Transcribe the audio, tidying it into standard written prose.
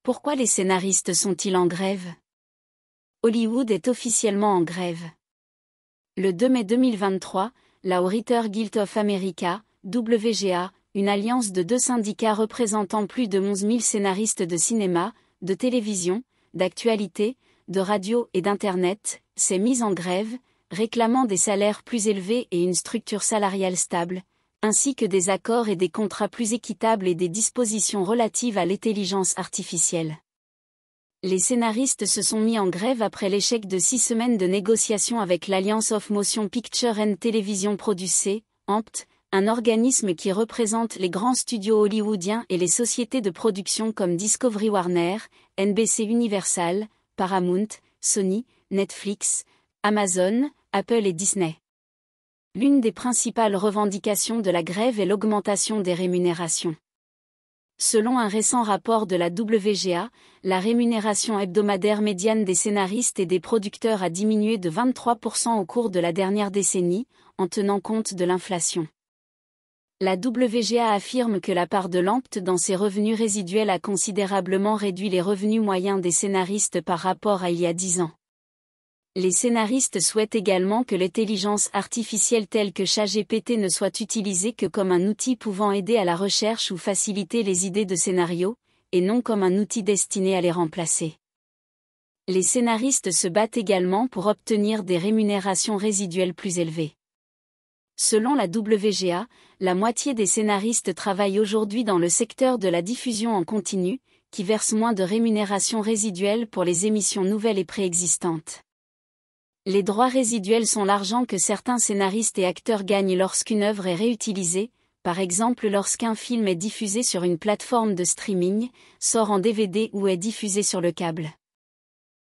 Pourquoi les scénaristes sont-ils en grève? Hollywood est officiellement en grève. Le 2 mai 2023, la Writers Guild of America, WGA, une alliance de 2 syndicats représentant plus de 11 000 scénaristes de cinéma, de télévision, d'actualité, de radio et d'Internet, s'est mise en grève, réclamant des salaires plus élevés et une structure salariale stable, ainsi que des accords et des contrats plus équitables et des dispositions relatives à l'intelligence artificielle. Les scénaristes se sont mis en grève après l'échec de 6 semaines de négociations avec l'Alliance of Motion Picture and Television Producers, AMPT, un organisme qui représente les grands studios hollywoodiens et les sociétés de production comme Discovery Warner, NBC Universal, Paramount, Sony, Netflix, Amazon, Apple et Disney. L'une des principales revendications de la grève est l'augmentation des rémunérations. Selon un récent rapport de la WGA, la rémunération hebdomadaire médiane des scénaristes et des producteurs a diminué de 23% au cours de la dernière décennie, en tenant compte de l'inflation. La WGA affirme que la part de l'AMPT dans ses revenus résiduels a considérablement réduit les revenus moyens des scénaristes par rapport à il y a 10 ans. Les scénaristes souhaitent également que l'intelligence artificielle telle que ChatGPT ne soit utilisée que comme un outil pouvant aider à la recherche ou faciliter les idées de scénarios, et non comme un outil destiné à les remplacer. Les scénaristes se battent également pour obtenir des rémunérations résiduelles plus élevées. Selon la WGA, la moitié des scénaristes travaillent aujourd'hui dans le secteur de la diffusion en continu, qui verse moins de rémunérations résiduelles pour les émissions nouvelles et préexistantes. Les droits résiduels sont l'argent que certains scénaristes et acteurs gagnent lorsqu'une œuvre est réutilisée, par exemple lorsqu'un film est diffusé sur une plateforme de streaming, sort en DVD ou est diffusé sur le câble.